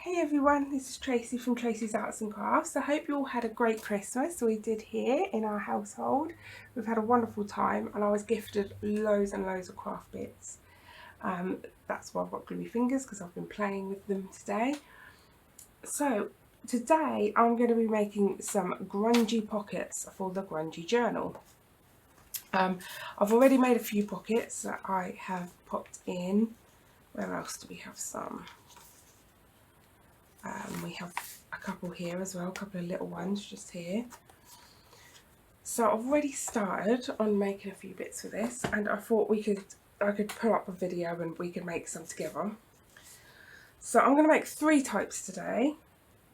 Hey everyone, this is Tracy from Tracy's Arts and Crafts. I hope you all had a great Christmas. We did here in our household. We've had a wonderful time and I was gifted loads and loads of craft bits. That's why I've got gluey fingers because I've been playing with them today. So today I'm going to be making some grungy pockets for the grungy journal. I've already made a few pockets that I have popped in. Where else do we have some? We have a couple here as well, a couple of little ones just here. So I've already started on making a few bits for this, and I thought I could put up a video and we could make some together. So I'm going to make 3 types today.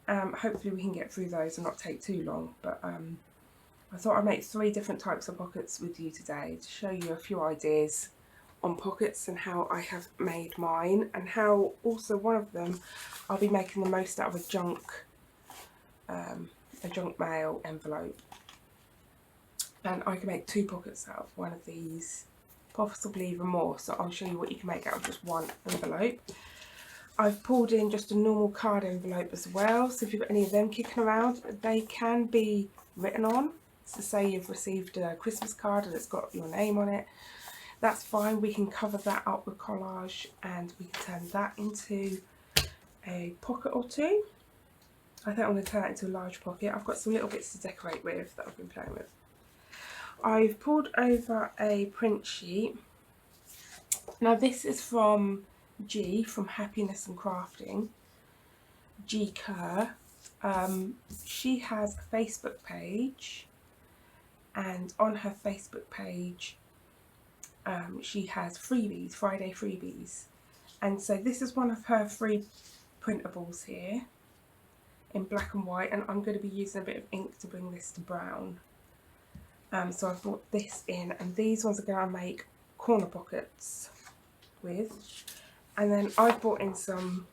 Hopefully we can get through those and not take too long, but I thought I'd make 3 different types of pockets with you today to show you a few ideas on pockets and how I have made mine, and how also one of them I'll be making the most out of a junk mail envelope, and I can make 2 pockets out of one of these, possibly even more, so I'll show you what you can make out of just one envelope. I've pulled in just a normal card envelope as well, so if you've got any of them kicking around, they can be written on, so say you've received a Christmas card and it's got your name on it. That's fine, we can cover that up with collage and we can turn that into a pocket or 2. I think I'm going to turn it into a large pocket. I've got some little bits to decorate with that I've been playing with. I've pulled over a print sheet. Now this is from G, from Happiness and Crafting, G Kerr. She has a Facebook page, and on her Facebook page she has freebies, Friday freebies, and so this is one of her free printables here in black and white, and I'm going to be using a bit of ink to bring this to brown. So I've brought this in, and these ones are going to make corner pockets with, and then I've brought in some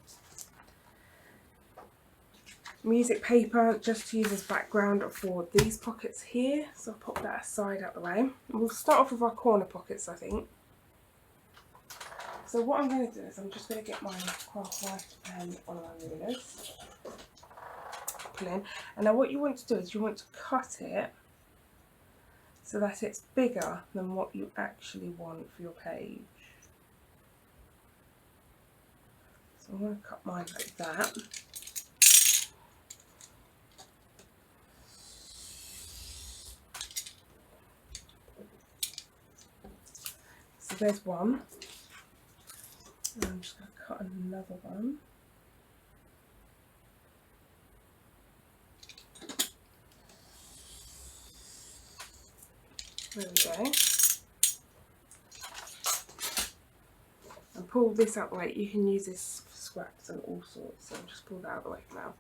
music paper just to use as background for these pockets here, so I'll pop that aside out the way. And we'll start off with our corner pockets, I think. So what I'm going to do is I'm just going to get my craft white pen on my rulers, pull in, and now what you want to do is you want to cut it so that it's bigger than what you actually want for your page. So I'm going to cut mine like that. So there's one. And I'm just going to cut another one. There we go. And pull this out the way. You can use this for scraps and all sorts, so just pull that out the way for now.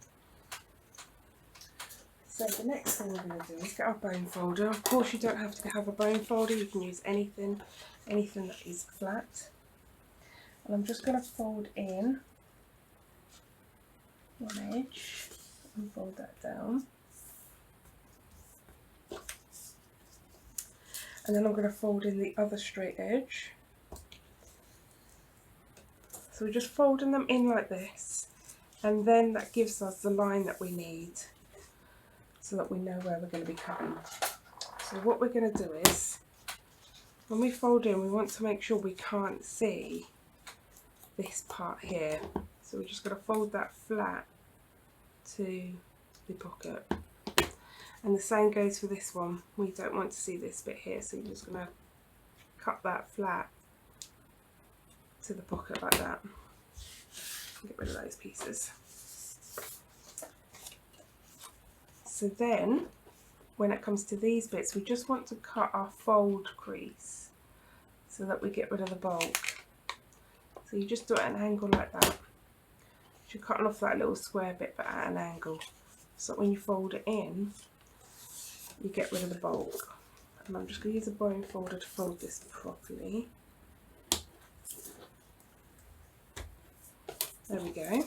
So the next thing we're going to do is get our bone folder. Of course you don't have to have a bone folder, you can use anything that is flat. And I'm just going to fold in one edge and fold that down. And then I'm going to fold in the other straight edge. So we're just folding them in like this, and then that gives us the line that we need so that we know where we're going to be cutting. So what we're going to do is, when we fold in, we want to make sure we can't see this part here. So we're just going to fold that flat to the pocket. And the same goes for this one. We don't want to see this bit here, so you're just going to cut that flat to the pocket like that. Get rid of those pieces. So then, when it comes to these bits, we just want to cut our fold crease so that we get rid of the bulk. So you just do it at an angle like that. You're cutting off that little square bit, but at an angle, so that when you fold it in, you get rid of the bulk. And I'm just going to use a bone folder to fold this properly. There we go.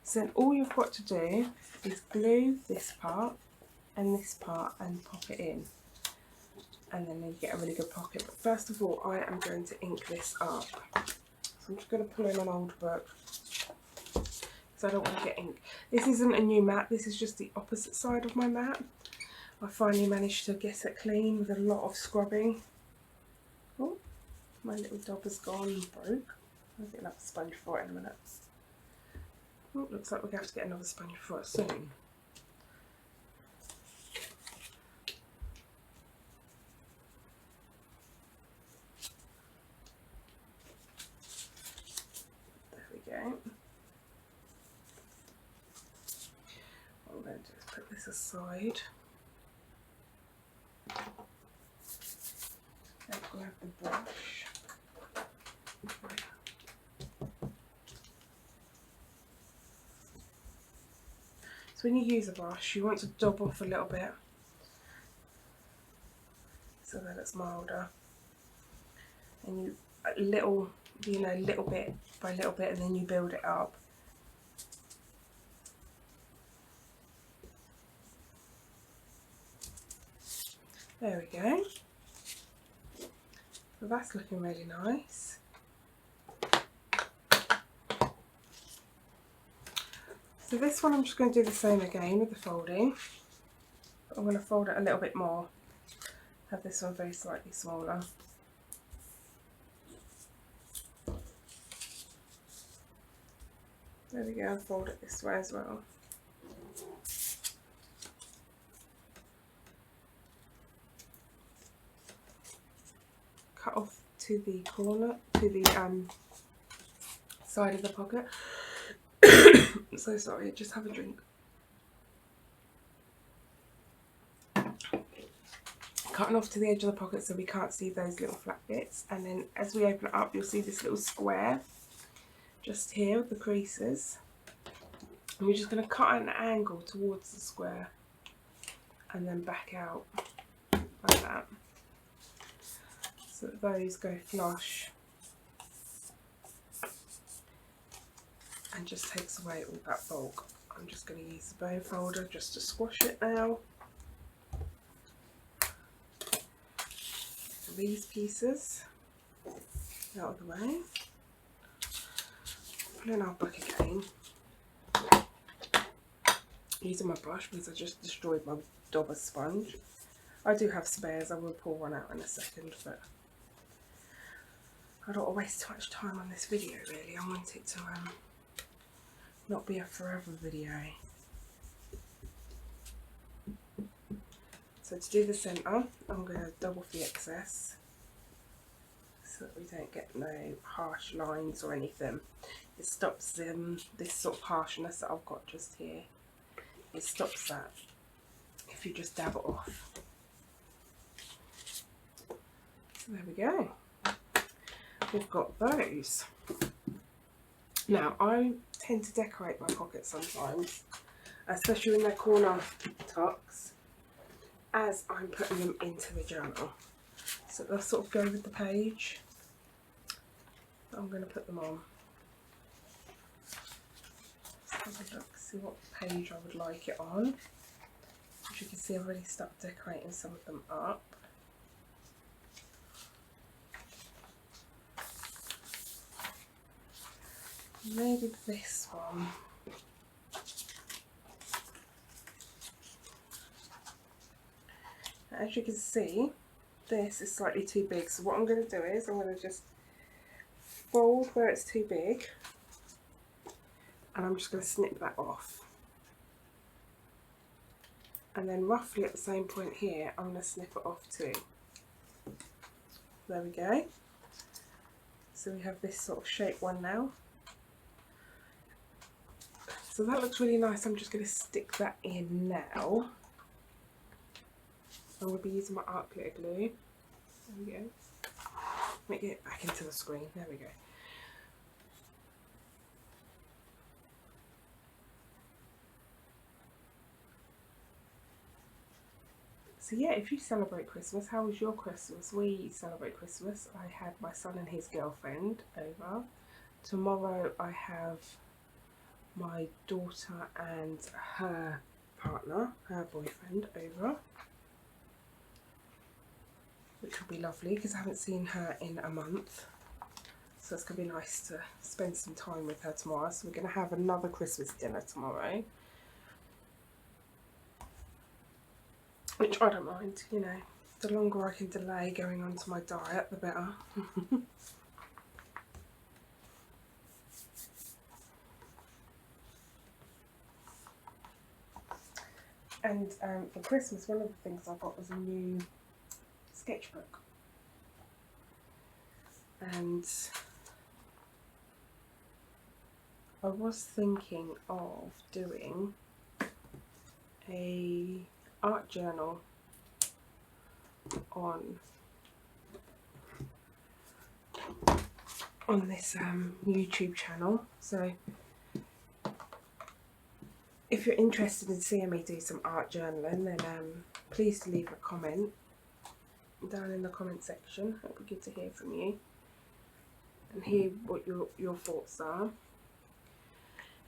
So then all you've got to do is glue this part and this part and pop it in, and then you get a really good pocket. But first of all, I am going to ink this up. So I'm just going to pull in an old book. because I don't want to get ink. This isn't a new mat, this is just the opposite side of my mat. I finally managed to get it clean with a lot of scrubbing. Oh, my little dog has gone and broke. I'll get another sponge for it in a minute. Oh, looks like we're going to have to get another sponge for it soon. There we go. What I'm going to do is put this aside. And grab the brush. So when you use a brush, you want to dab off a little bit so that it's milder. And you little bit by little bit, and then you build it up. There we go. So that's looking really nice. So this one I'm just going to do the same again with the folding. But I'm going to fold it a little bit more. Have this one very slightly smaller. There we go, and fold it this way as well. Cut off to the corner, to the side of the pocket. So sorry, just have a drink. Cutting off to the edge of the pocket so we can't see those little flat bits, and then as we open it up you'll see this little square just here with the creases, and we're just going to cut at an angle towards the square and then back out like that, so that those go flush and just takes away all that bulk. I'm just going to use the bone folder just to squash it now. These pieces out of the way. Put in our book again. Using my brush because I just destroyed my Dauber sponge. I do have spares, I will pull one out in a second, but I don't want to waste too much time on this video really. I want it to not be a forever video. So to do the centre, I'm going to double the excess so that we don't get no harsh lines or anything. It stops this sort of harshness that I've got just here. It stops that if you just dab it off. So there we go. We've got those. Now I tend to decorate my pockets sometimes, especially when they're corner tucks, as I'm putting them into the journal. So they'll sort of go with the page. I'm going to put them on. Let's have a look, see what page I would like it on. As you can see, I've already started decorating some of them up. Maybe this one. As you can see, this is slightly too big, so what I'm going to do is I'm going to just fold where it's too big, and I'm just going to snip that off, and then roughly at the same point here I'm going to snip it off too. There we go. So we have this sort of shape one now. So that looks really nice. I'm just going to stick that in now. I'm going to be using my art glitter glue. There we go. Let me get it back into the screen. There we go. So yeah, if you celebrate Christmas, how was your Christmas? We celebrate Christmas. I had my son and his girlfriend over. Tomorrow I have my daughter and her partner, her boyfriend, over, which will be lovely because I haven't seen her in a month. So so it's going to be nice to spend some time with her tomorrow. So we're going to have another Christmas dinner tomorrow, which I don't mind, you know. The longer I can delay going on to my diet, the better. And for Christmas, one of the things I got was a new sketchbook. And I was thinking of doing a art journal on this YouTube channel. So if you're interested in seeing me do some art journaling, then please leave a comment down in the comment section. It'll be good to hear from you and hear what your thoughts are.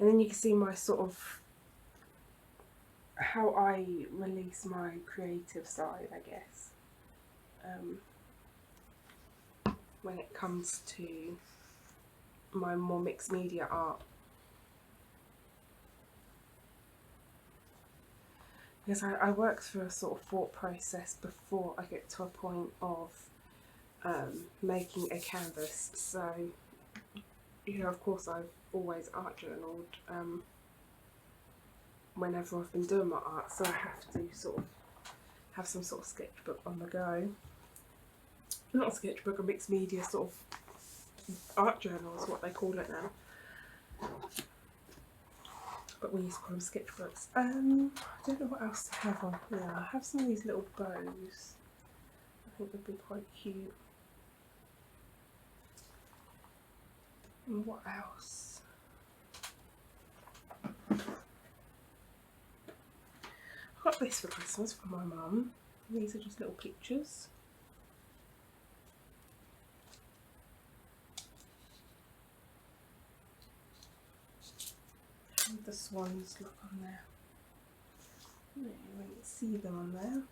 And then you can see my sort of how I release my creative side, I guess, when it comes to my more mixed media art. Because I work through a sort of thought process before I get to a point of making a canvas. So, you know, of course I've always art journaled whenever I've been doing my art, so I have to sort of have some sort of sketchbook on the go. Not a sketchbook, a mixed media sort of art journal is what they call it now. But we used to call them sketchbooks. I don't know what else to have on here. I have some of these little bows. I think they'd be quite cute. And what else? I got this for Christmas from my mum. These are just little pictures. The swans look on there. You won't see them on there.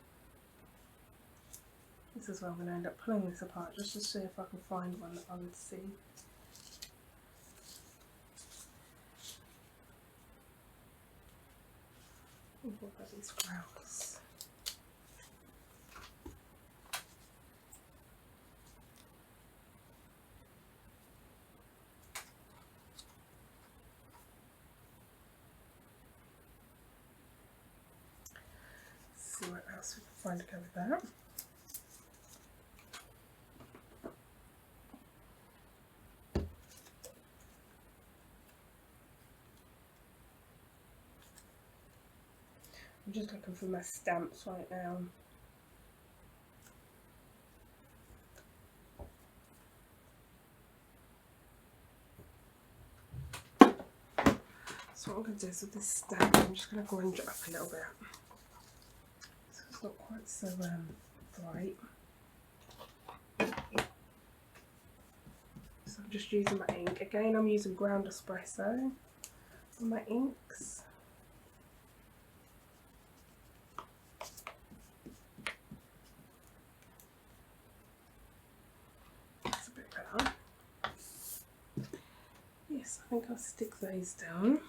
This is where I'm going to end up pulling this apart just to see if I can find one that I would see. What about these flowers? See what else we can find to go with that. I'm just looking for my stamps right now. So what I'm going to do is with this stamp, I'm just going to grunge it up a little bit. So it's not quite so bright. So I'm just using my ink. Again, I'm using ground espresso for my inks. That's a bit better. Yes, I think I'll stick those down.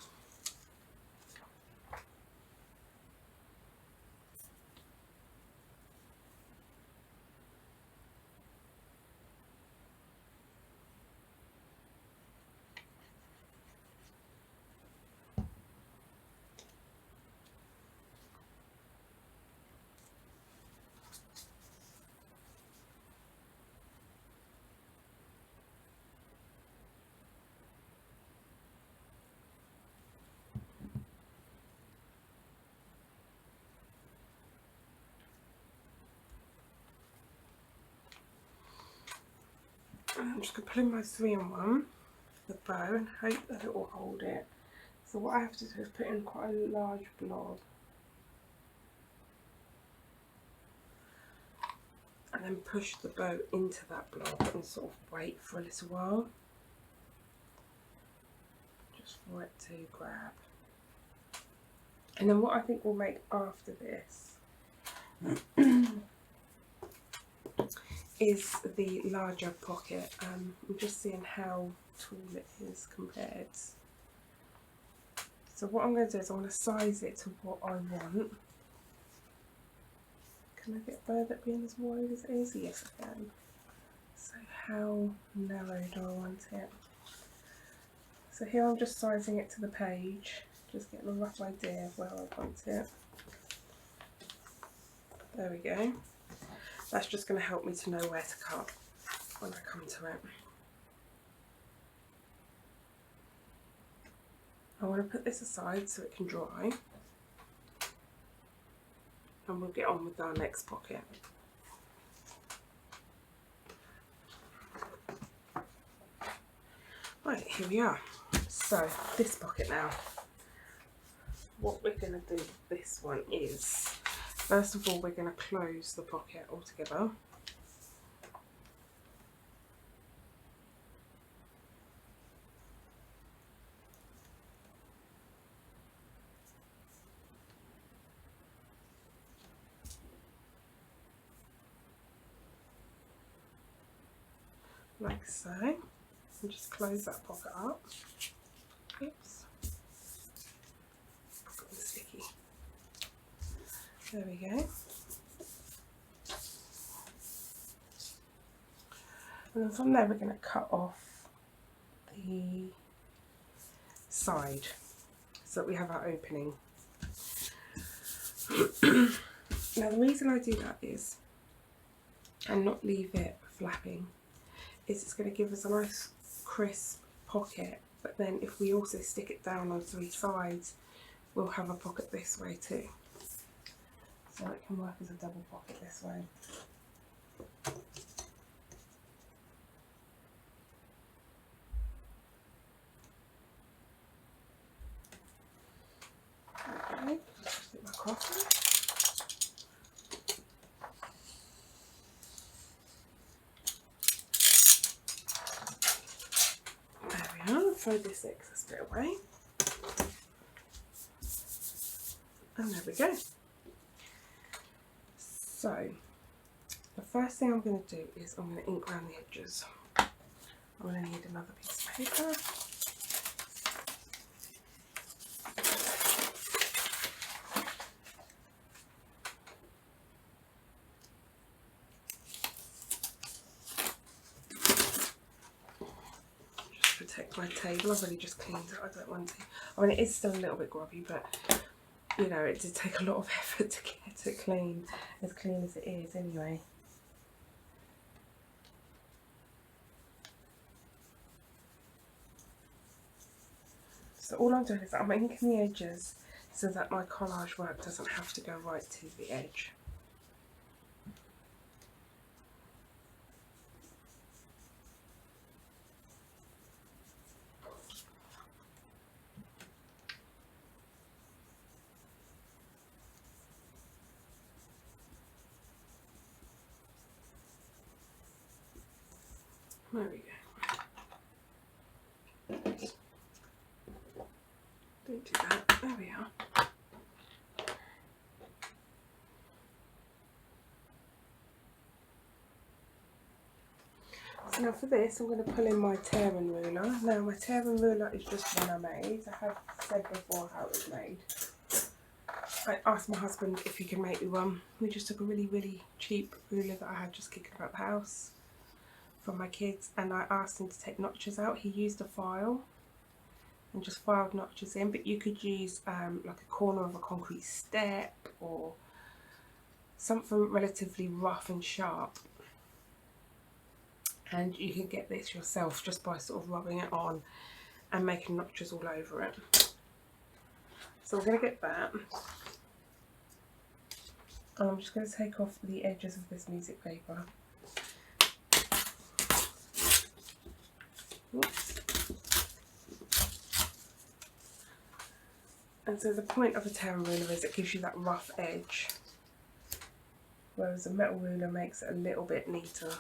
I'm just going to put in my 3-in-1, the bow, and hope that it will hold it. So what I have to do is put in quite a large blob. And then push the bow into that blob and sort of wait for a little while. Just for it to grab. And then what I think we'll make after this is the larger pocket. I'm just seeing how tall it is compared. So what I'm going to do is I want to size it to what I want. Can I get by that being as wide as it is? Yes, I can. So how narrow do I want it? So here I'm just sizing it to the page, just getting a rough idea of where I want it. There we go. That's just going to help me to know where to cut when I come to it. I want to put this aside so it can dry, and we'll get on with our next pocket. Right, here we are. So this pocket now, what we're going to do with this one is, first of all, we're going to close the pocket altogether. Like so, and just close that pocket up. Oops, got the sticky. There we go. And then from there we're going to cut off the side so that we have our opening. Now the reason I do that is, and not leave it flapping, is it's going to give us a nice crisp pocket, but then if we also stick it down on 3 sides, we'll have a pocket this way too. So it can work as a double pocket this way. Okay, just get my crosser. Throw this excess bit away, and there we go. So the first thing I'm going to do is I'm going to ink around the edges. I'm going to need another piece of paper. Protect my table. I've already just cleaned it. I don't want to. I mean, it is still a little bit grubby, but you know, it did take a lot of effort to get it clean as it is anyway. So all I'm doing is I'm inking the edges so that my collage work doesn't have to go right to the edge. There we go. Don't do that. There we are. So now for this, I'm going to pull in my tearing ruler. Now my tearing ruler is just one I made. I have said before how it was made. I asked my husband if he could make me one. We just took a really cheap ruler that I had just kicking about the house from my kids, and I asked him to take notches out. He used a file and just filed notches in, but you could use like a corner of a concrete step or something relatively rough and sharp, and you can get this yourself just by sort of rubbing it on and making notches all over it. So we're going to get that, and I'm just going to take off the edges of this music paper. Oops. And so the point of a tearing ruler is it gives you that rough edge, whereas a metal ruler makes it a little bit neater.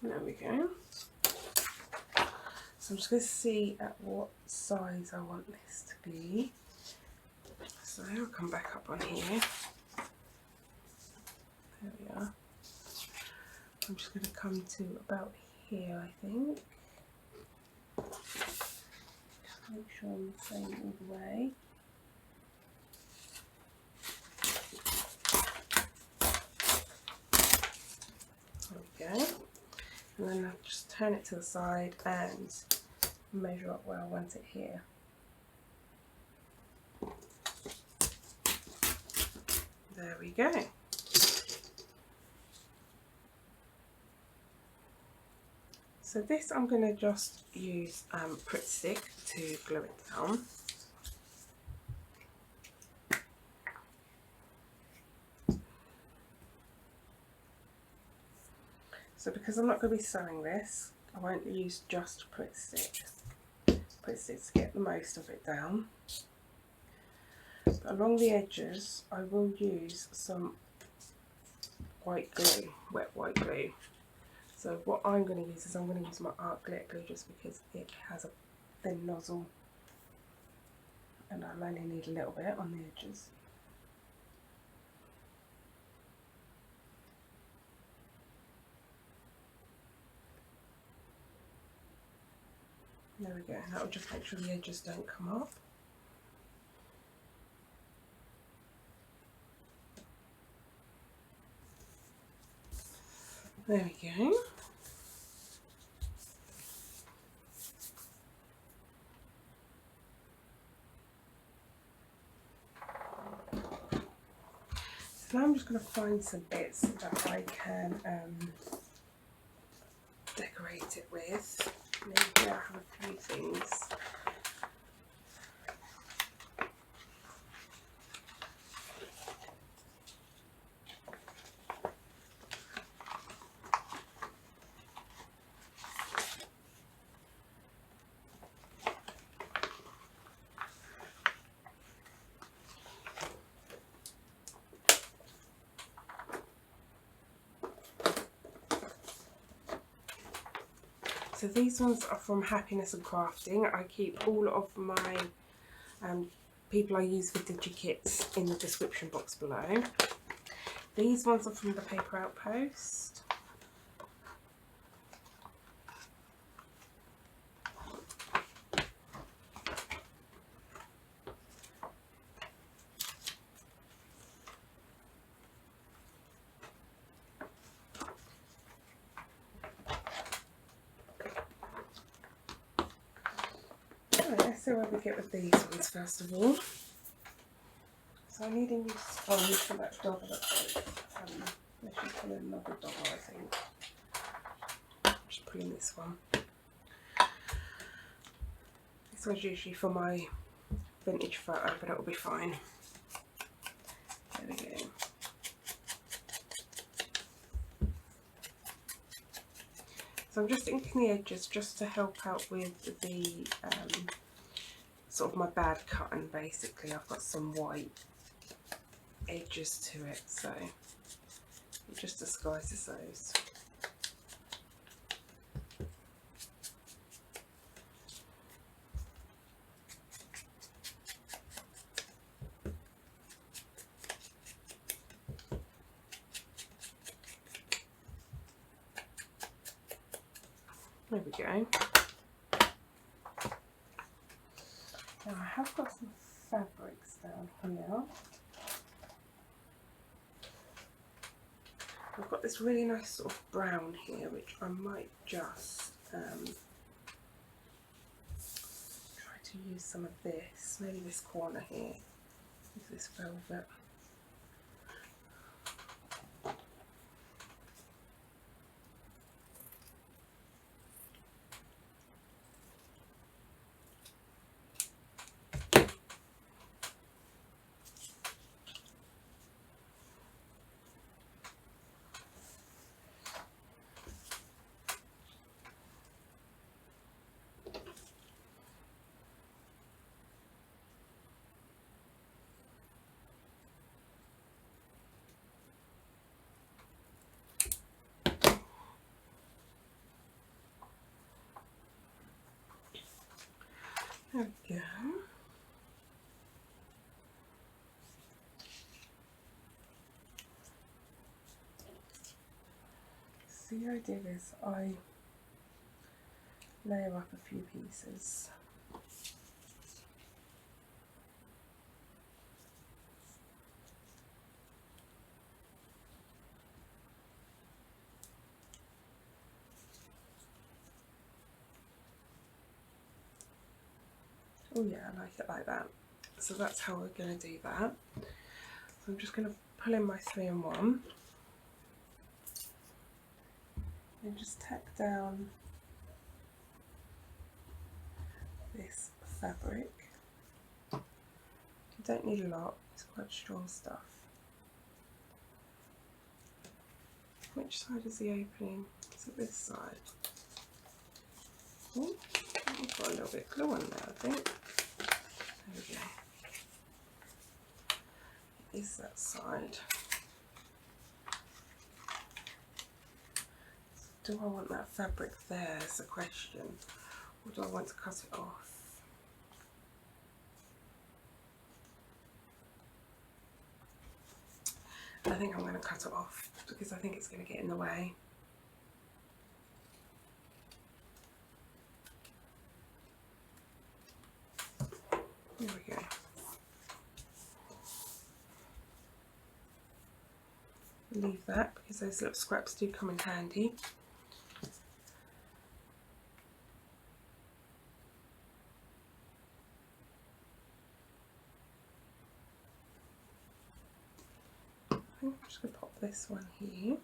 There we go. So I'm just going to see at what size I want this to be. So I'll come back up on here. There we are. I'm just going to come to about here, I think. Just make sure I'm the same all the way. There we go. And then I'll just turn it to the side and measure up where I want it here. There we go. So this I'm going to just use Pritt Stick to glue it down. So because I'm not going to be sewing this, I won't use just Pritt Stick. Pritt Stick to get the most of it down. But along the edges I will use some white glue, wet white glue. So what I'm going to use is I'm going to use my art glitter glue just because it has a thin nozzle and I'll only need a little bit on the edges. There we go, and that will just make sure the edges don't come up. There we go. So now I'm just going to find some bits that I can decorate it with. Maybe I have a few things. So these ones are from Happiness and Crafting. I keep all of my people I use for digikits in the description box below. These ones are from the Paper Outpost. Let's see what we get with these ones first of all. So I'm needing these sponge for that dog that's let's just pull in another dog, I think. Just pulling this one. This one's usually for my vintage photo, but it'll be fine. There we go. So I'm just inking the edges just to help out with the sort of my bad cutting. Basically I've got some white edges to it, so it just disguises those. There we go. Now I have got some fabrics down here. I've got this really nice sort of brown here, which I might just try to use some of this, maybe this corner here, use this velvet. There we go. So the idea is I layer up a few pieces. Oh yeah, I like it like that. So that's how we're going to do that. So I'm just going to pull in my 3-in-1 and just tack down this fabric. You don't need a lot, it's quite strong stuff. Which side is the opening? Is it this side? Oh, I've got a little bit of glue on there, I think. There we go. It is that side. Do I want that fabric there is the question, or do I want to cut it off? I think I'm going to cut it off because I think it's going to get in the way. There we go. Leave that because those little scraps do come in handy. I'm just going to pop this one here.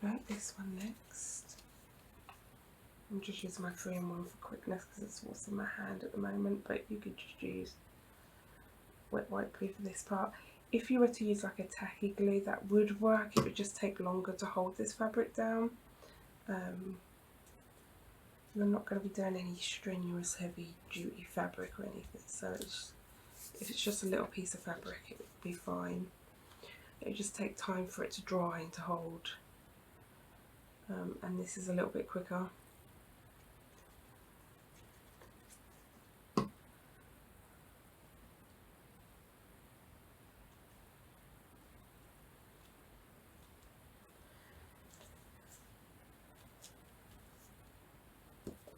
Right, this one next. I'm just using my 3-in-1 for quickness because it's what's in my hand at the moment, but you could just use wet white glue for this part. If you were to use like a tacky glue, that would work. It would just take longer to hold this fabric down. You're not going to be doing any strenuous heavy duty fabric or anything, so if it's just a little piece of fabric it would be fine. It would just take time for it to dry and to hold, and this is a little bit quicker.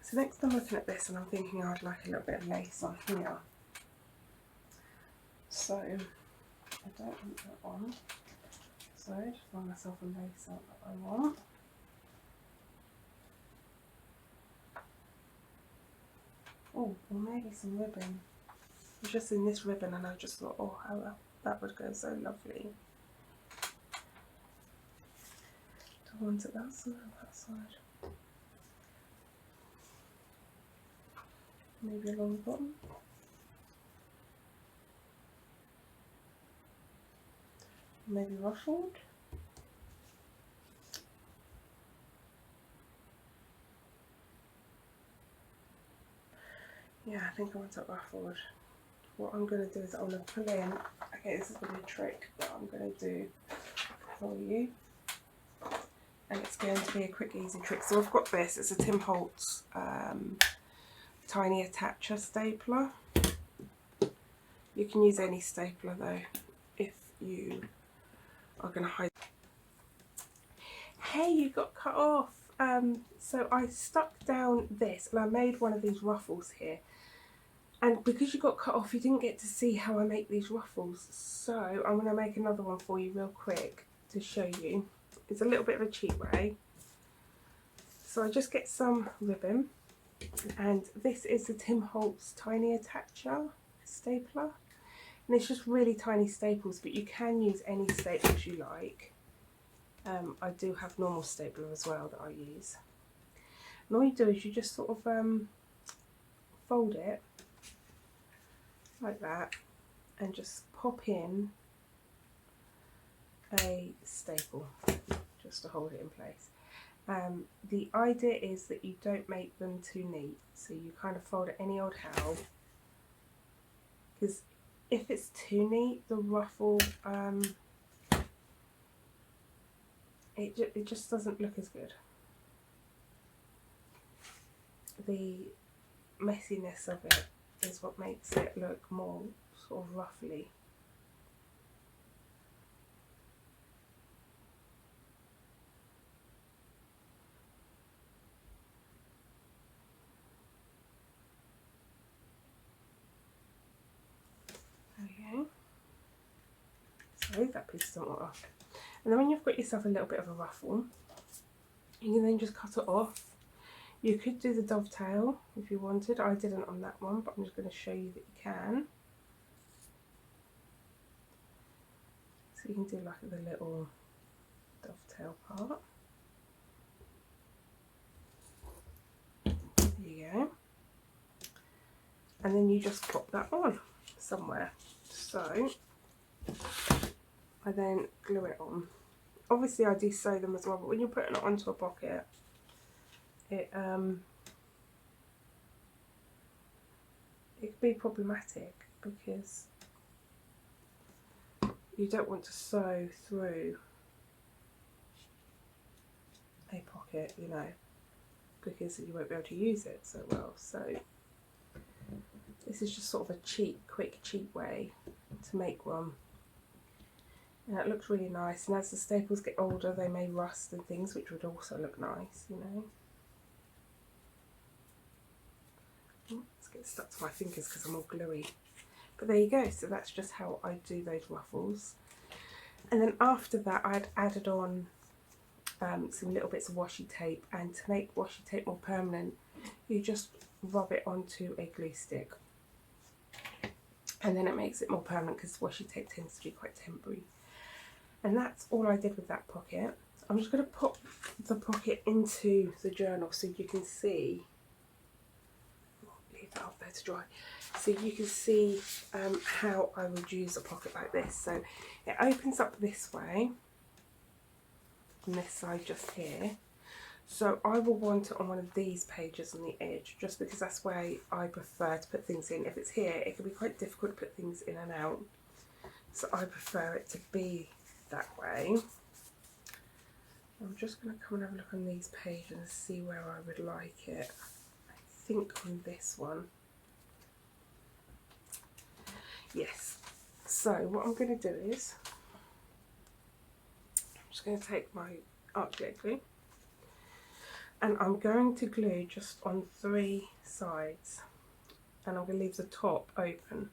So next I'm looking at this and I'm thinking I'd like a little bit of lace on here. So I don't want that on. So I just find myself a lace out that I want. Oh, or maybe some ribbon. It's just in this ribbon and I just thought, oh, how that would go so lovely. Do I want it that side or that side? Maybe along the bottom. Maybe ruffled. Yeah, I think I want it ruffled. What I'm going to do is I'm going to pull in, okay, this is going to be a trick that I'm going to do for you. And it's going to be a quick, easy trick. So I've got this, it's a Tim Holtz tiny attacher stapler. You can use any stapler though if you are going to hide. Hey, you got cut off. So I stuck down this and I made one of these ruffles here, and because you got cut off you didn't get to see how I make these ruffles, so I'm going to make another one for you real quick to show you. It's a little bit of a cheat way. So I just get some ribbon, and this is the Tim Holtz tiny attacher stapler, and it's just really tiny staples, but you can use any staples you like. I do have normal stapler as well that I use, and all you do is you just sort of fold it like that and just pop in a staple just to hold it in place. The idea is that you don't make them too neat, so you kind of fold it any old how, because if it's too neat, the ruffle, it just doesn't look as good. The messiness of it is what makes it look more sort of ruffly. Okay, so that piece doesn't want off. And then when you've got yourself a little bit of a ruffle, you can then just cut it off. You could do the dovetail if you wanted. I didn't on that one, but I'm just going to show you that you can. So you can do like the little dovetail part. There you go. And then you just pop that on somewhere. So I then glue it on. Obviously I do sew them as well, but when you're putting it onto a pocket, it can be problematic because you don't want to sew through a pocket, you know, because you won't be able to use it so well. So this is just sort of a quick, cheap way to make one. And it looks really nice, and as the staples get older they may rust and things, which would also look nice, you know. It's getting stuck to my fingers because I'm all gluey. But there you go, so that's just how I do those ruffles. And then after that I'd added on some little bits of washi tape, and to make washi tape more permanent you just rub it onto a glue stick, and then it makes it more permanent because washi tape tends to be quite temporary. And that's all I did with that pocket. I'm just going to pop the pocket into the journal so you can see, leave that up there to dry, so you can see how I would use a pocket like this. So it opens up this way, on this side just here. So I will want it on one of these pages on the edge, just because that's where I prefer to put things in. If it's here, it can be quite difficult to put things in and out. So I prefer it to be that way. I'm just going to come and have a look on these pages and see where I would like it. I think on this one. Yes. So what I'm going to do is, I'm just going to take my art glitter glue, and I'm going to glue just on 3 sides, and I'm going to leave the top open.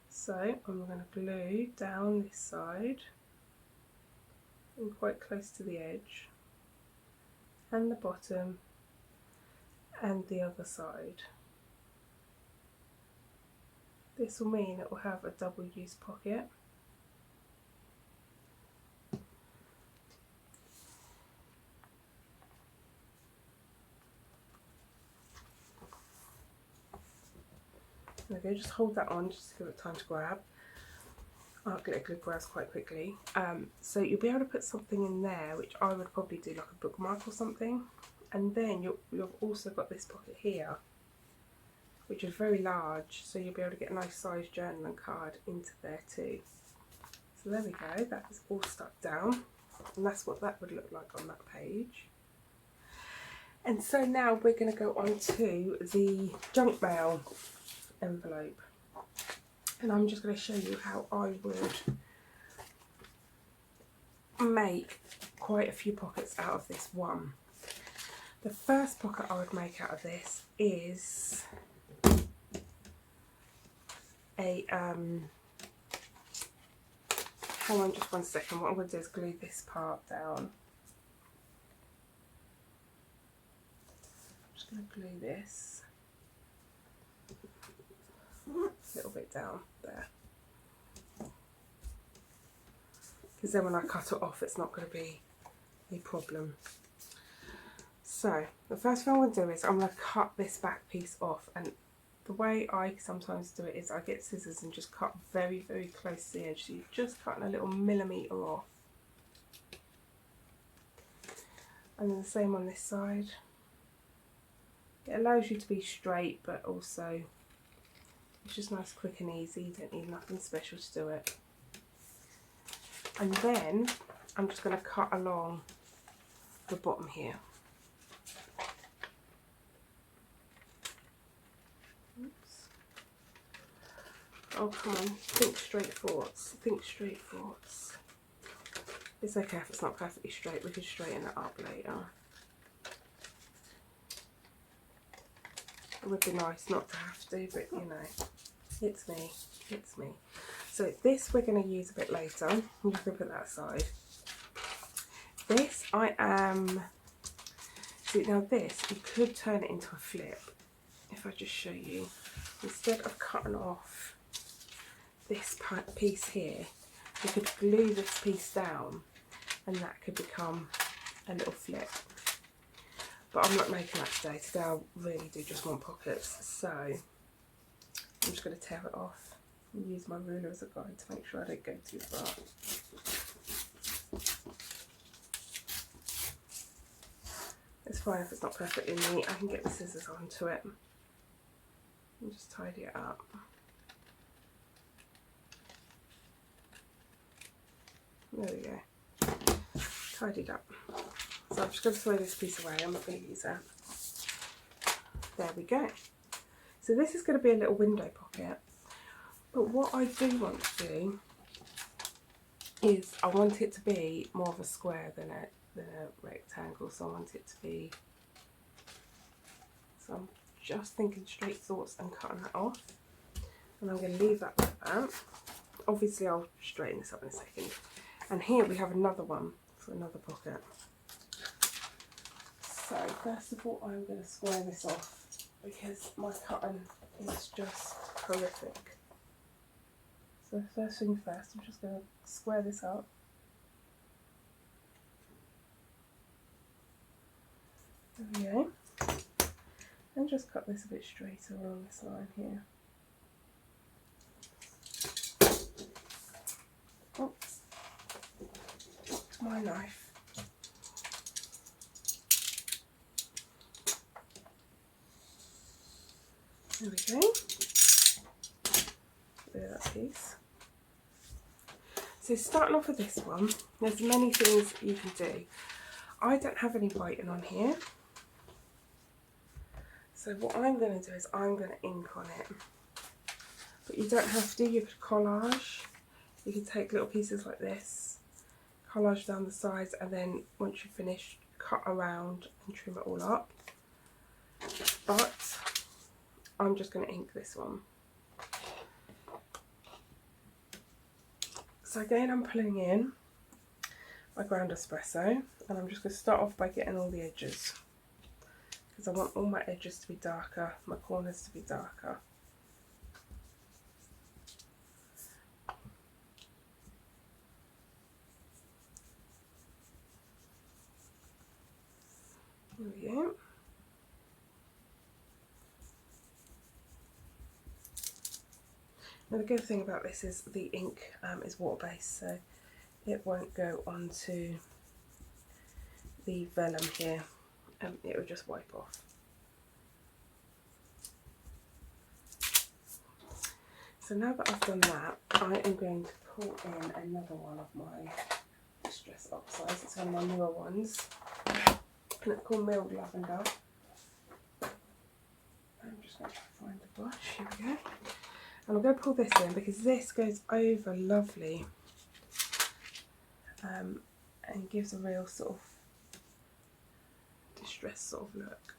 So I'm going to glue down this side and quite close to the edge, and the bottom and the other side. This will mean it will have a double use pocket. Okay, just hold that on just to give it time to grab. Art glitter glue grabs quite quickly. So you'll be able to put something in there, which I would probably do like a bookmark or something. And then you've also got this pocket here, which is very large, so you'll be able to get a nice sized journal and card into there too. So there we go, that is all stuck down, and that's what that would look like on that page. And so now we're going to go on to the junk mail envelope, and I'm just going to show you how I would make quite a few pockets out of this one. The first pocket I would make out of this is a hang on just one second, what I'm going to do is glue this part down. I'm just going to glue this a little bit down there, because then when I cut it off it's not going to be a problem. So the first thing I'm going to do is I'm going to cut this back piece off, and the way I sometimes do it is I get scissors and just cut very, very close to the edge, so you're just cutting a little millimetre off. And then the same on this side. It allows you to be straight but also It's just nice, quick and easy. You don't need nothing special to do it. And then I'm just going to cut along the bottom here. Oops. Oh, come on. Think straight thoughts. Think straight thoughts. It's okay if it's not perfectly straight. We can straighten it up later. It would be nice not to have to, but you know, it's me. It's me. So this we're going to use a bit later. I'm just going to put that aside. This see now this, you could turn it into a flip. If I just show you, instead of cutting off this piece here, you could glue this piece down and that could become a little flip. But I'm not making that today. Today I really do just want pockets. So I'm just going to tear it off and use my ruler as a guide to make sure I don't go too far. It's fine if it's not perfectly neat. I can get the scissors onto it and just tidy it up. There we go. Tidied up. So I'm just going to throw this piece away. I'm not going to use that. There we go. So this is going to be a little window pocket. But what I do want to do is I want it to be more of a square than a rectangle. So I want it to be... So I'm just thinking straight thoughts and cutting that off. And I'm going to leave that like that. Obviously I'll straighten this up in a second. And here we have another one for another pocket. So first of all I'm going to square this off because my cutting is just horrific. So first thing first, I'm just going to square this up. There we go. And just cut this a bit straighter along this line here. Oops. My knife. There we go. There, that piece. So starting off with this one, there's many things you can do. I don't have any writing on here. So what I'm going to do is I'm going to ink on it. But you don't have to. You could collage. You can take little pieces like this, collage down the sides, and then once you've finished, cut around and trim it all up. But I'm just going to ink this one. So again, I'm pulling in my ground espresso, and I'm just going to start off by getting all the edges, because I want all my edges to be darker, my corners to be darker. There we go. Now the good thing about this is the ink is water based, so it won't go onto the vellum here, it will just wipe off. So now that I've done that, I am going to pull in another one of my Distress Oxides. It's one of my newer ones, and it's called Milled Lavender. I'm just going to find the brush, here we go. And I'm going to pull this in because this goes over lovely and gives a real sort of distressed sort of look.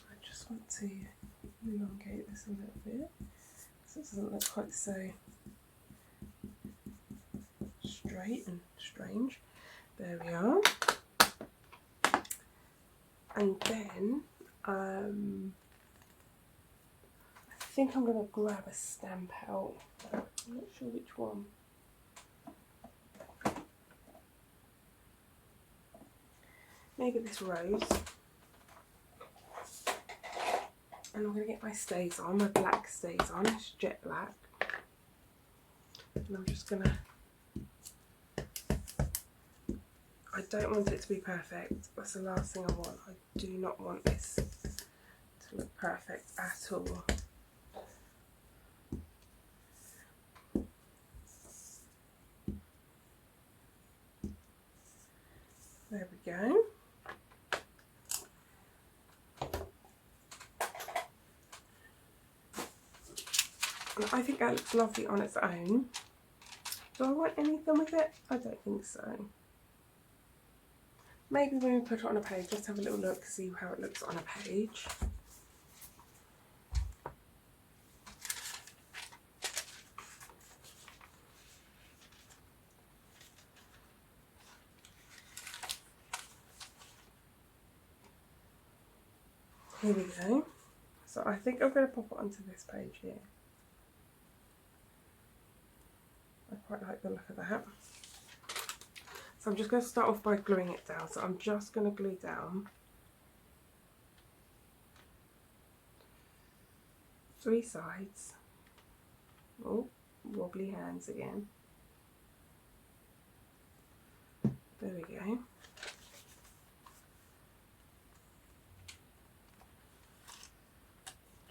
I just want to elongate this a little bit so it doesn't look quite so straight and strange. There we are. And then I think I'm going to grab a stamp out. I'm not sure which one. Maybe this rose. And I'm going to get my stays on, my black stays on, it's jet black. And I'm just going to, I don't want it to be perfect, that's the last thing I want. I do not want this to look perfect at all. There we go. And I think that looks lovely on its own. Do I want anything with it? I don't think so. Maybe when we put it on a page, just have a little look, see how it looks on a page. Here we go. So I think I'm going to pop it onto this page here. I quite like the look of that. So I'm just going to start off by gluing it down. So I'm just going to glue down 3 sides. Oh, wobbly hands again. There we go.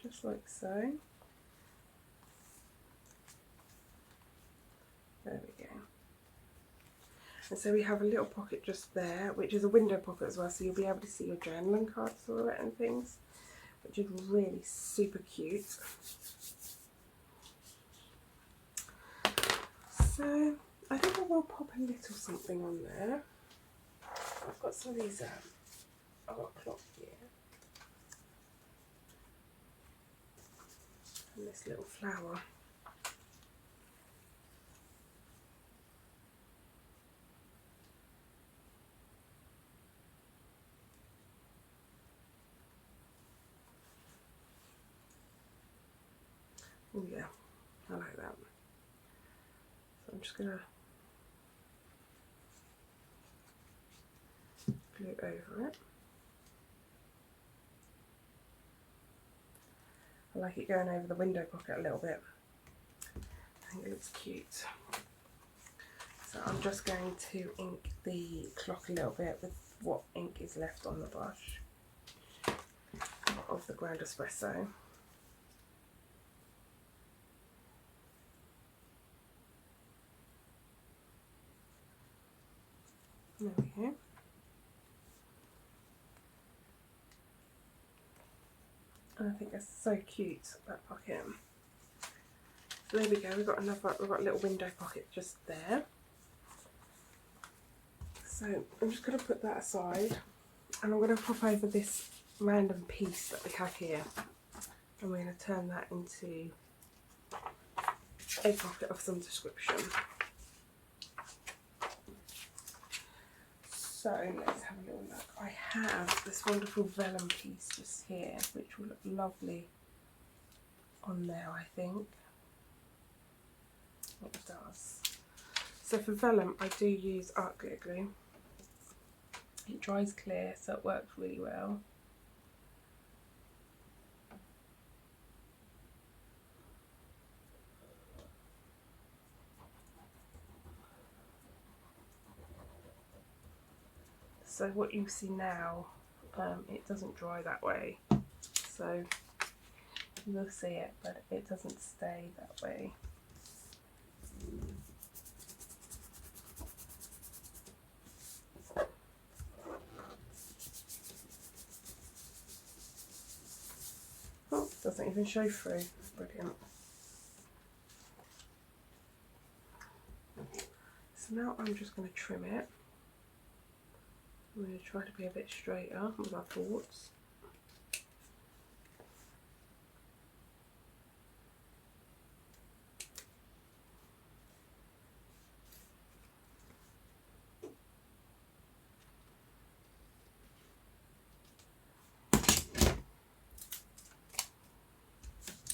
Just like so. There we go. And so we have a little pocket just there, which is a window pocket as well, so you'll be able to see your journaling cards through it and things, which is really super cute. So I think I will pop a little something on there. I've got some of these, I've got a clock here. And this little flower. Oh yeah, I like that. So I'm just gonna glue over it. I like it going over the window pocket a little bit. I think it looks cute. So I'm just going to ink the clock a little bit with what ink is left on the brush of the ground espresso. There we go. And I think that's so cute, that pocket. So there we go, we've got a little window pocket just there. So I'm just going to put that aside, and I'm going to pop over this random piece that we have here, and we're going to turn that into a pocket of some description. So let's have a little look. I have this wonderful vellum piece just here, which will look lovely on there, I think. It does. So for vellum, I do use art glitter glue. It dries clear, so it works really well. So what you see now, it doesn't dry that way. So you will see it, but it doesn't stay that way. Oh, doesn't even show through. Brilliant. So now I'm just going to trim it. I'm going to try to be a bit straighter with our thoughts.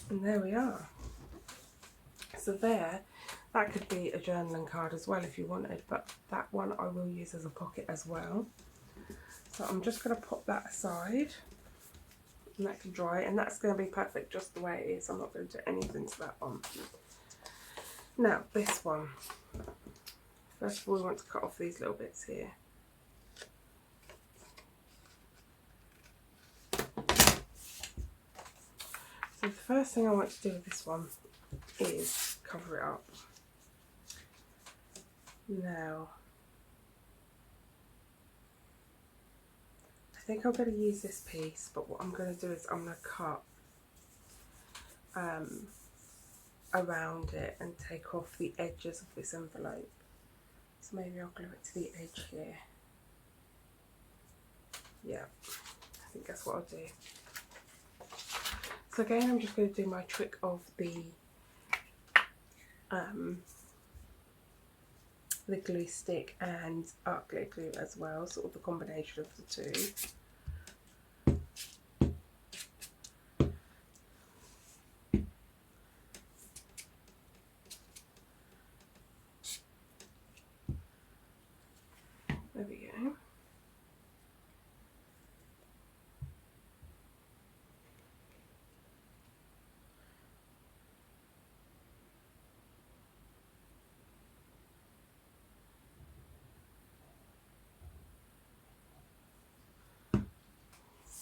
And there we are. So there, that could be a journaling card as well if you wanted, but that one I will use as a pocket as well. So I'm just going to pop that aside, and that can dry, and that's going to be perfect just the way it is. I'm not going to do anything to that one. Now this one, first of all we want to cut off these little bits here. So the first thing I want to do with this one is cover it up. Now I think I'm going to use this piece, but what I'm going to do is I'm going to cut around it and take off the edges of this envelope. So maybe I'll glue it to the edge here. Yeah, I think that's what I'll do. So again, I'm just going to do my trick of the glue stick and art glitter glue as well, sort of the combination of the two. There we go.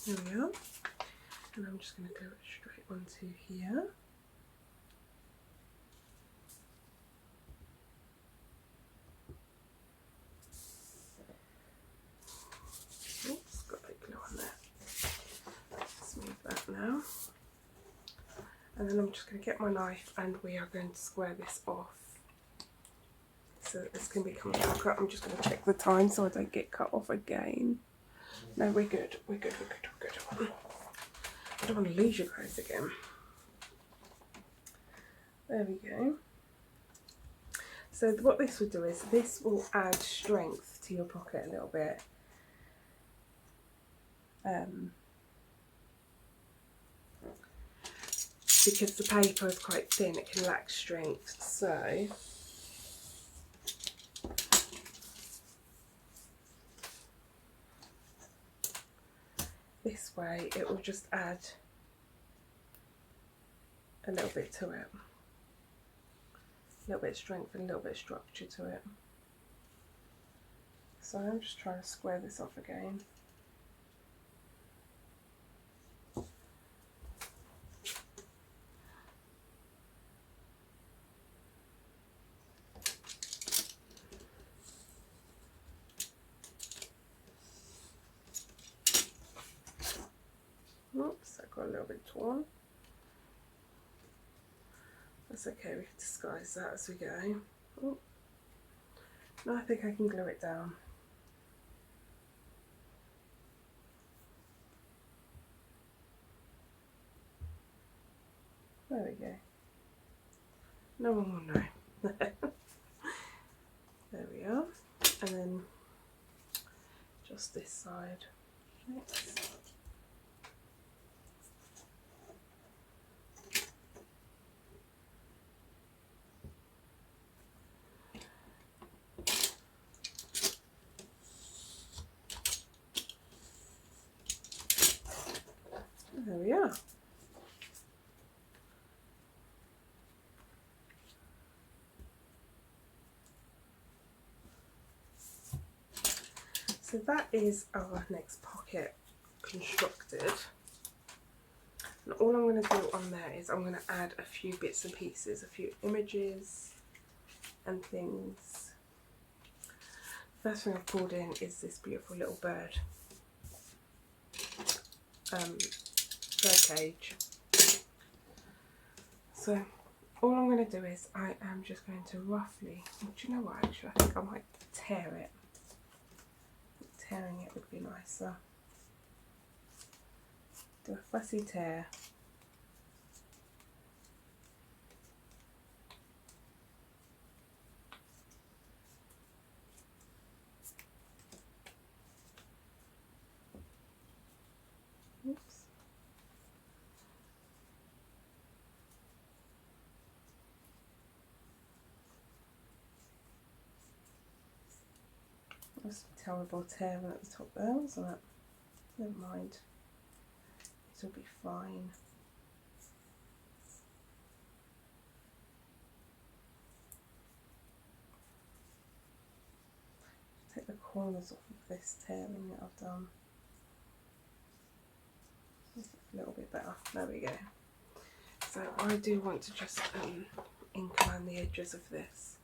There we are. And I'm just going to glue it straight onto here. Oops, got that glue on there. Smooth that now. And then I'm just going to get my knife and we are going to square this off. So that this can become a cut. I'm just going to check the time so I don't get cut off again. No, we're good. We're good. We're good. We're good. I don't want to lose you guys again. There we go. So what this will do is this will add strength to your pocket a little bit. Because the paper is quite thin, it can lack strength. So this way it will just add a little bit to it. A little bit of strength and a little bit of structure to it. So I'm just trying to square this off again. Oops, that got a little bit torn. That's okay, we can disguise that as we go. Oh. Now I think I can glue it down. There we go. No one will know. There we are. And then just this side next. There we are. So that is our next pocket constructed. And all I'm going to do on there is I'm going to add a few bits and pieces, a few images and things. First thing I've pulled in is this beautiful little bird. Bird cage. So all I'm going to do is I am just going to roughly, do you know what, actually I think I might tear it. Tearing it would be nicer. Do a fussy tear. Oops. That's a terrible tear at the top there, wasn't it? Never mind. It'll be fine. Take the corners off of this tailing that I've done. This is a little bit better. There we go. So I do want to just ink around the edges of this.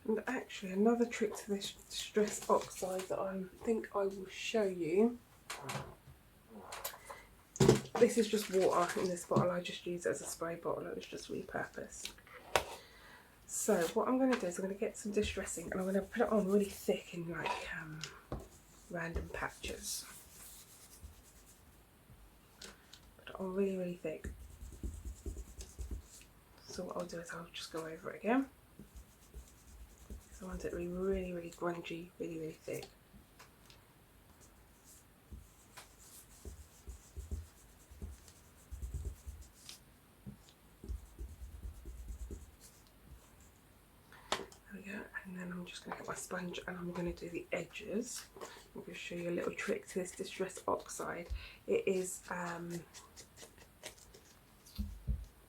And actually another trick to this distress oxide that I think I will show you. This is just water in this bottle. I just use it as a spray bottle. It was just repurposed. So what I'm going to do is I'm going to get some distressing and I'm going to put it on really thick in like random patches. Put it on really, really thick. So what I'll do is I'll just go over it again. So I want it to be really, really grungy, really, really thick. There we go. And then I'm just going to get my sponge and I'm going to do the edges. I'm going to show you a little trick to this distress oxide. It is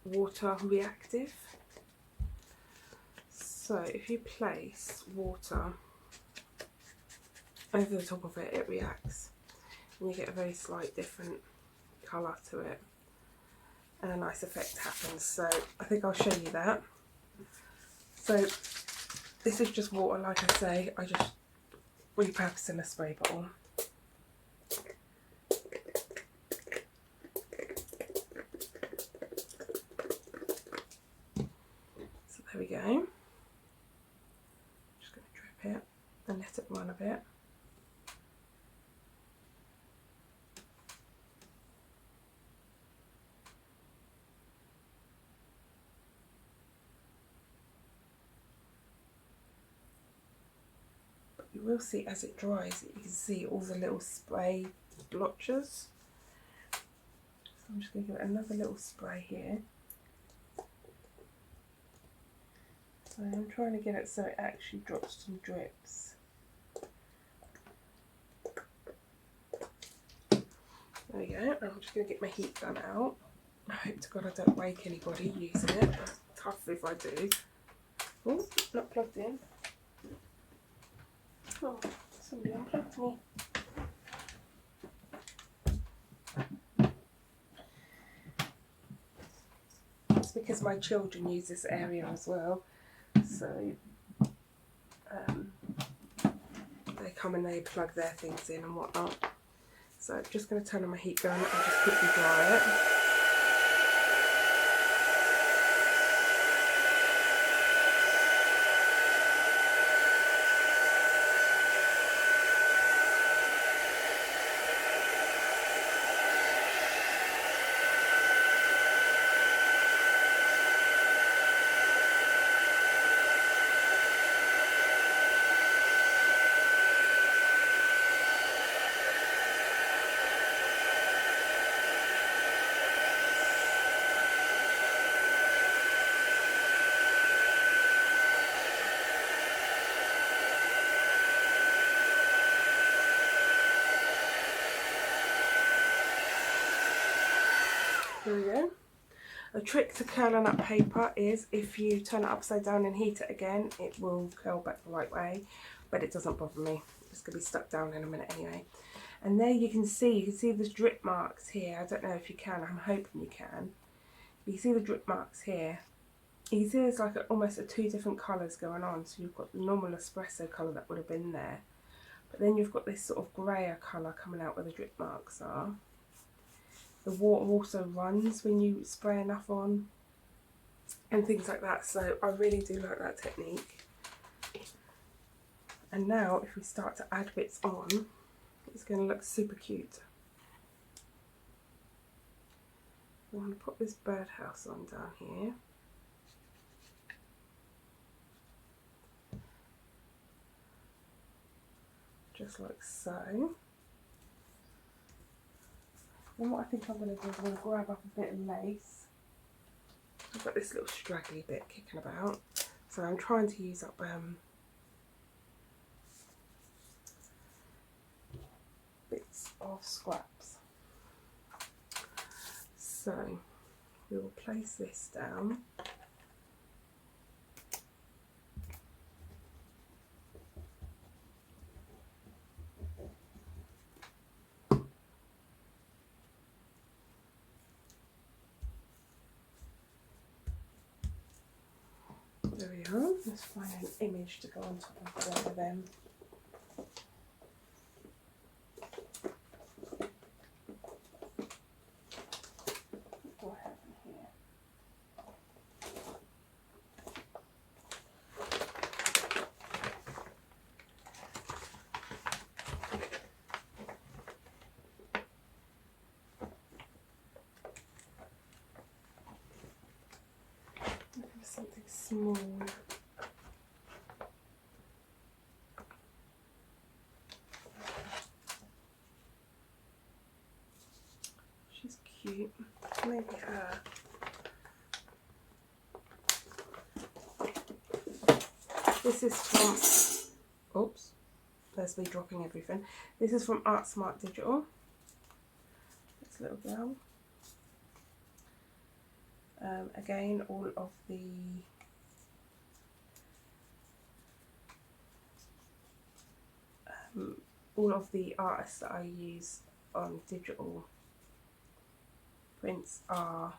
water reactive. So if you place water over the top of it, it reacts and you get a very slight different colour to it and a nice effect happens. So I think I'll show you that. So this is just water, like I say, I just repurpose in a spray bottle. So there we go. It and let it run a bit. But you will see as it dries, you can see all the little spray blotches. So I'm just going to give it another little spray here. So I'm trying to get it so it actually drops some drips. There we go. I'm just going to get my heat gun out. I hope to God I don't wake anybody using it. It's tough if I do. Oh, not plugged in. Oh, somebody unplugged me. It's because my children use this area as well. So they come and they plug their things in and whatnot. So I'm just going to turn on my heat gun and just quickly dry it. There we go. A trick to curling up paper is if you turn it upside down and heat it again, it will curl back the right way, but it doesn't bother me. It's going to be stuck down in a minute anyway. And there you can see the drip marks here. I don't know if you can, I'm hoping you can. You can see the drip marks here. You can see there's like almost two different colours going on. So you've got the normal espresso colour that would have been there, but then you've got this sort of greyer colour coming out where the drip marks are. The water also runs when you spray enough on and things like that, so I really do like that technique. And now if we start to add bits on, it's going to look super cute. I'm going to put this birdhouse on down here. Just like so. And what I think I'm going to do is I'm going to grab up a bit of lace. I've got this little straggly bit kicking about, so I'm trying to use up bits of scraps. So we will place this down. There we are. Let's find an image to go on top of both of them. What do I have in here? Looking for something small. She's cute. Maybe her. This is from, oops, there's me dropping everything. This is from Art Smart Digital. This little girl. Again, all of the artists that I use on digital prints are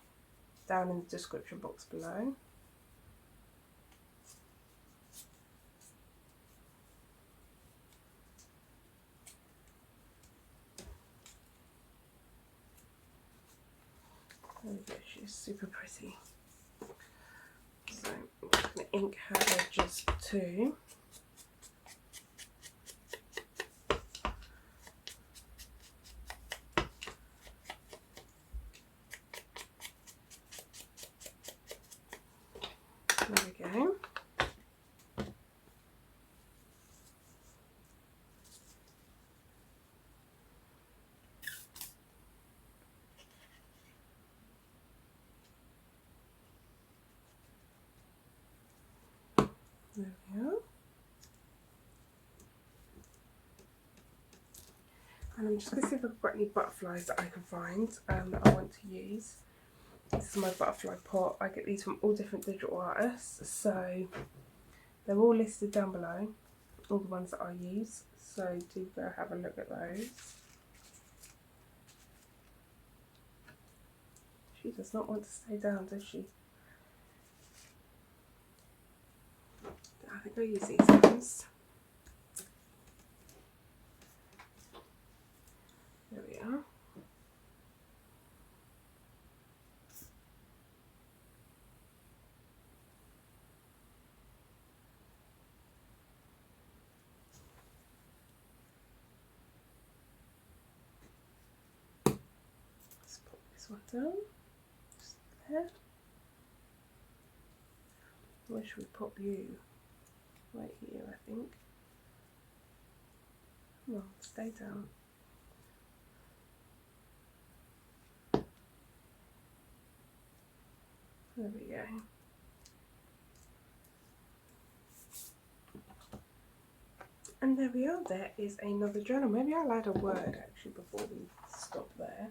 down in the description box below. There we go, she's super pretty. So I'm just going to ink her edges too. There we go. There we are. And I'm just going to see if I've got any butterflies that I can find that I want to use. This is my butterfly pot. I get these from all different digital artists, so they're all listed down below, all the ones that I use, so do go have a look at those. She does not want to stay down, does she? I think I'll use these ones. There we are. Let's put this one down. Just there. Where should we pop you? Right here, I think. No, stay down. There we go. And there we are, there is another journal. Maybe I'll add a word actually before we stop there.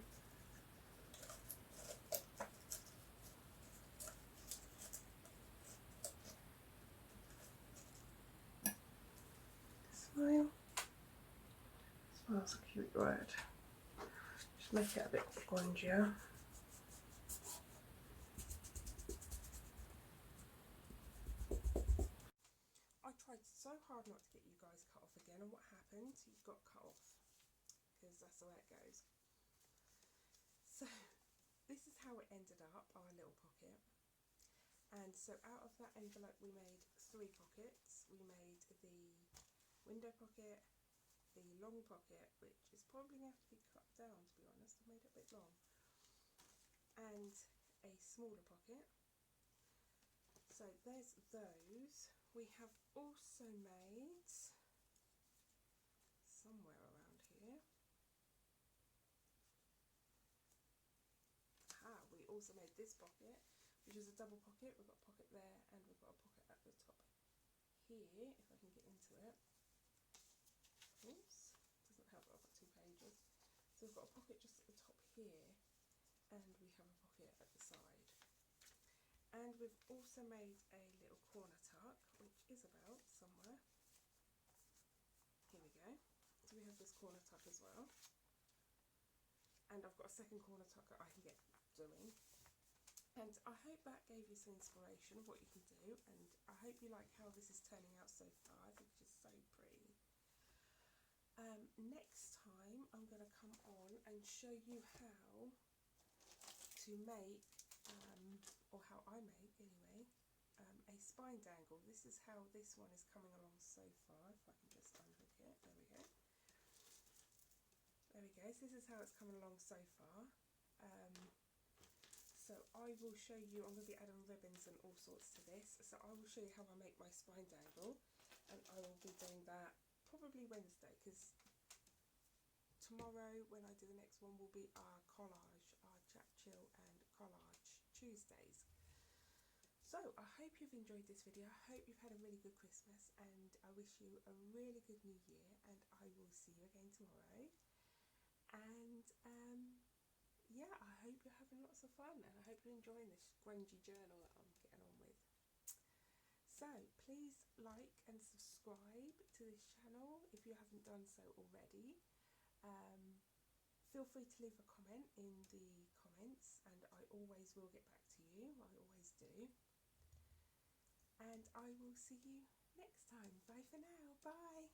Smile. Smile's a cute word. Just make it a bit grungier. I tried so hard not to get you guys cut off again, and what happened? You got cut off, because that's the way it goes. So this is how it ended up, our little pocket. And so out of that envelope we made 3 pockets. We made the window pocket, the long pocket, which is probably going to have to be cut down, to be honest. I made it a bit long, and a smaller pocket. So there's those. We have also made, somewhere around here, also made this pocket, which is a double pocket. We've got a pocket there and we've got a pocket at the top here, if I can get into it. Oops, doesn't help that I've got 2 pages. So we've got a pocket just at the top here, and we have a pocket at the side. And we've also made a little corner tuck, which is about somewhere. Here we go. So we have this corner tuck as well. And I've got a second corner tuck that I can get doing. And I hope that gave you some inspiration of what you can do, and I hope you like how this is turning out so far. I think it's just so pretty. Next time I'm going to come on and show you how to make, or how I make anyway, a spine dangle. This is how this one is coming along so far. If I can just unhook it, there we go. There we go, so this is how it's coming along so far. So I will show you, I'm going to be adding ribbons and all sorts to this, so I will show you how I make my spine dangle, and I will be doing that probably Wednesday, because tomorrow when I do the next one will be our collage, our chat, chill and collage Tuesdays. So I hope you've enjoyed this video, I hope you've had a really good Christmas, and I wish you a really good New Year, and I will see you again tomorrow. And yeah, I hope you're having lots of fun, and I hope you're enjoying this grungy journal that I'm getting on with. So please like and subscribe to this channel if you haven't done so already. Feel free to leave a comment in the comments, and I always will get back to you, I always do. And I will see you next time. Bye for now, bye!